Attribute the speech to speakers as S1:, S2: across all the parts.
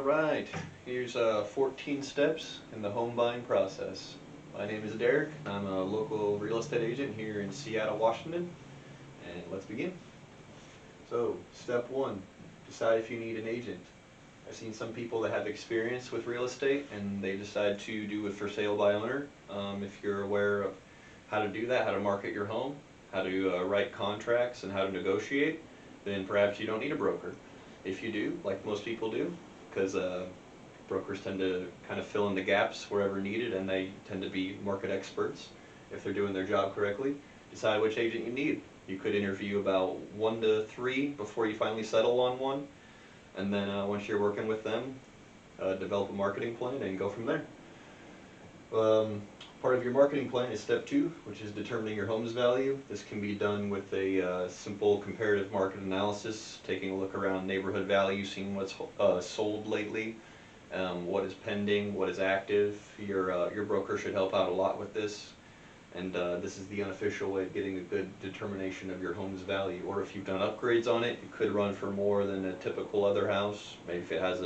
S1: Alright, here's 14 steps in the home buying process. My name is Derek. I'm a local real estate agent here in Seattle, Washington, and let's begin. So, step 1, decide if you need an agent. I've seen some people that have experience with real estate and they decide to do it for sale by owner. If you're aware of how to do that, how to market your home, how to write contracts, and how to negotiate, then perhaps you don't need a broker. If you do, like most people do, because brokers tend to kind of fill in the gaps wherever needed, and they tend to be market experts if they're doing their job correctly. Decide which agent you need. You could interview about 1 to 3 before you finally settle on one, and then once you're working with them, develop a marketing plan and go from there. Part of your marketing plan is step 2, which is determining your home's value. This can be done with a simple comparative market analysis, taking a look around neighborhood value, seeing what's sold lately, what is pending, what is active. Your broker should help out a lot with this, and this is the unofficial way of getting a good determination of your home's value. Or if you've done upgrades on it, it could run for more than a typical other house. Maybe if it has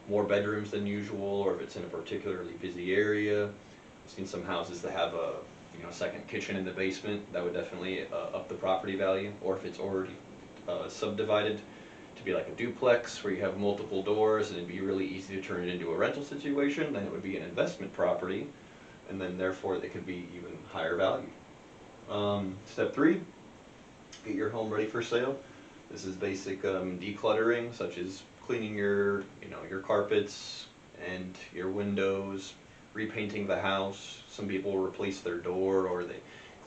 S1: more bedrooms than usual, or if it's in a particularly busy area. I've seen some houses that have a second kitchen in the basement. That would definitely up the property value. Or if it's already subdivided to be like a duplex where you have multiple doors and it'd be really easy to turn it into a rental situation, then it would be an investment property, and then therefore it could be even higher value. Step 3, get your home ready for sale. This is basic decluttering, such as cleaning your carpets and your windows, repainting the house. Some people replace their door, or they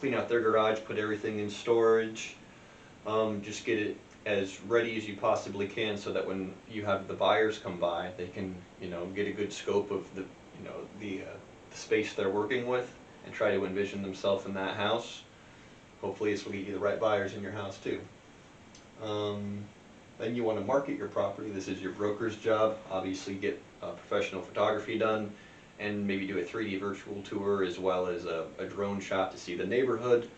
S1: clean out their garage, put everything in storage. Just get it as ready as you possibly can, so that when you have the buyers come by, they can get a good scope of the space they're working with and try to envision themselves in that house. Hopefully this will get you the right buyers in your house too. Then you want to market your property. This is your broker's job. Obviously get professional photography done, and maybe do a 3D virtual tour as well as a drone shot to see the neighborhood.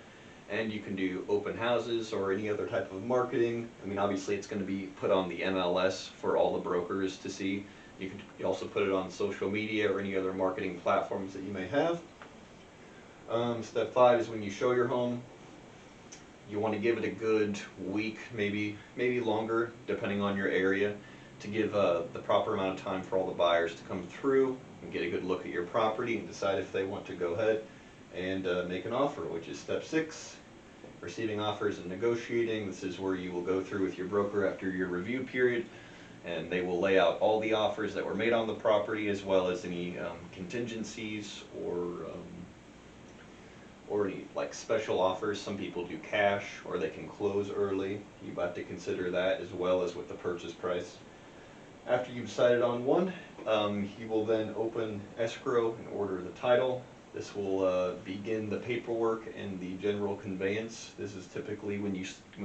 S1: And you can do open houses or any other type of marketing. I mean, obviously it's going to be put on the MLS for all the brokers to see. You can also put it on social media or any other marketing platforms that you may have. Step 5 is when you show your home, you want to give it a good week, maybe longer, depending on your area, to give the proper amount of time for all the buyers to come through and get a good look at your property and decide if they want to go ahead and make an offer, which is step 6. Receiving offers and negotiating. This is where you will go through with your broker after your review period, and they will lay out all the offers that were made on the property, as well as any contingencies or any like special offers. Some people do cash, or they can close early. You have to consider that as well as with the purchase price. After you've decided on one, you will then open escrow and order the title. This will begin the paperwork and the general conveyance. This is typically when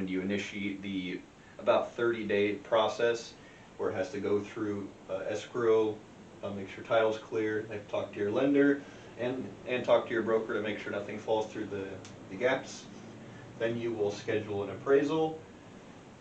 S1: you initiate the about 30-day process, where it has to go through escrow, make sure title's clear. They have to talk to your lender and talk to your broker to make sure nothing falls through the gaps. Then you will schedule an appraisal,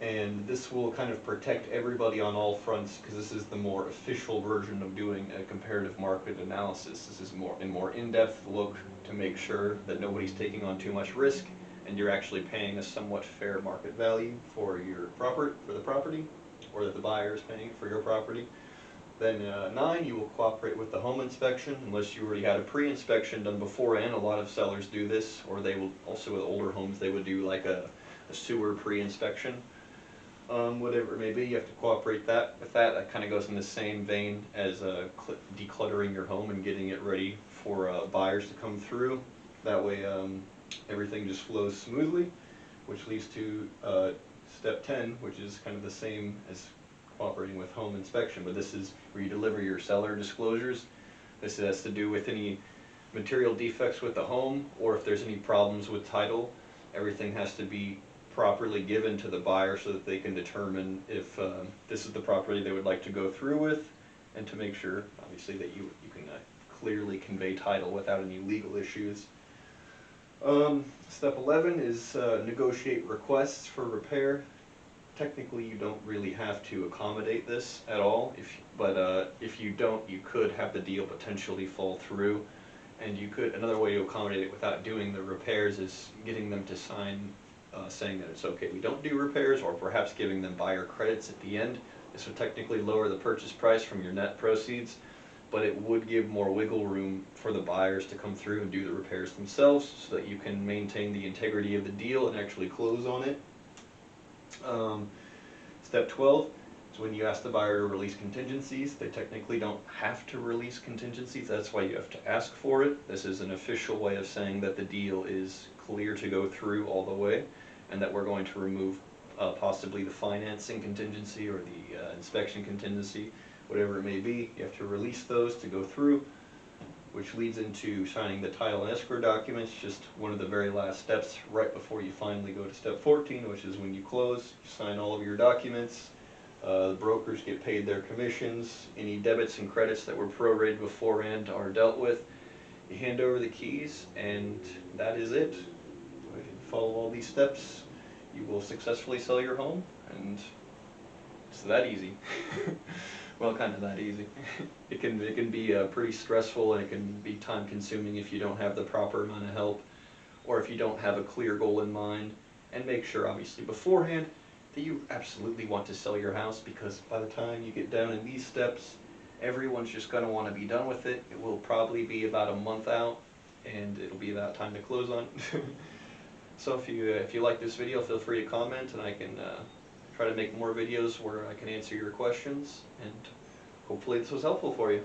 S1: and this will kind of protect everybody on all fronts, because this is the more official version of doing a comparative market analysis. This is more in-depth look to make sure that nobody's taking on too much risk and you're actually paying a somewhat fair market value for the property, or that the buyer is paying for your property. Then 9, you will cooperate with the home inspection, unless you already had a pre-inspection done beforehand. A lot of sellers do this, or they will also, with older homes, they would do like a sewer pre-inspection. Whatever it may be, you have to cooperate with that. That kind of goes in the same vein as decluttering your home and getting it ready for buyers to come through. That way everything just flows smoothly, which leads to step 10, which is kind of the same as cooperating with home inspection, but this is where you deliver your seller disclosures. This has to do with any material defects with the home, or if there's any problems with title. Everything has to be properly given to the buyer so that they can determine if this is the property they would like to go through with, and to make sure, obviously, that you can clearly convey title without any legal issues. Step 11 is negotiate requests for repair. technically you don't really have to accommodate this at all, if you don't, you could have the deal potentially fall through. And you could, another way to accommodate it without doing the repairs is getting them to sign saying that it's okay, we don't do repairs, or perhaps giving them buyer credits at the end. This would technically lower the purchase price from your net proceeds, but it would give more wiggle room for the buyers to come through and do the repairs themselves, so that you can maintain the integrity of the deal and actually close on it. Step 12 is when you ask the buyer to release contingencies. They technically don't have to release contingencies, that's why you have to ask for it. This is an official way of saying that the deal is clear to go through all the way, and that we're going to remove possibly the financing contingency or the inspection contingency, whatever it may be. You have to release those to go through, which leads into signing the title and escrow documents, just one of the very last steps right before you finally go to step 14, which is when you close. You sign all of your documents, the brokers get paid their commissions, any debits and credits that were prorated beforehand are dealt with. You hand over the keys, and that is it. If you follow all these steps, you will successfully sell your home, and it's that easy. Well, kind of that easy. It can be pretty stressful, and it can be time consuming if you don't have the proper amount of help, or if you don't have a clear goal in mind. And make sure, obviously, beforehand that you absolutely want to sell your house, because by the time you get down in these steps, everyone's just going to want to be done with it. It will probably be about a month out, and it'll be about time to close on it. So if you like this video, feel free to comment, and I can try to make more videos where I can answer your questions, and hopefully this was helpful for you.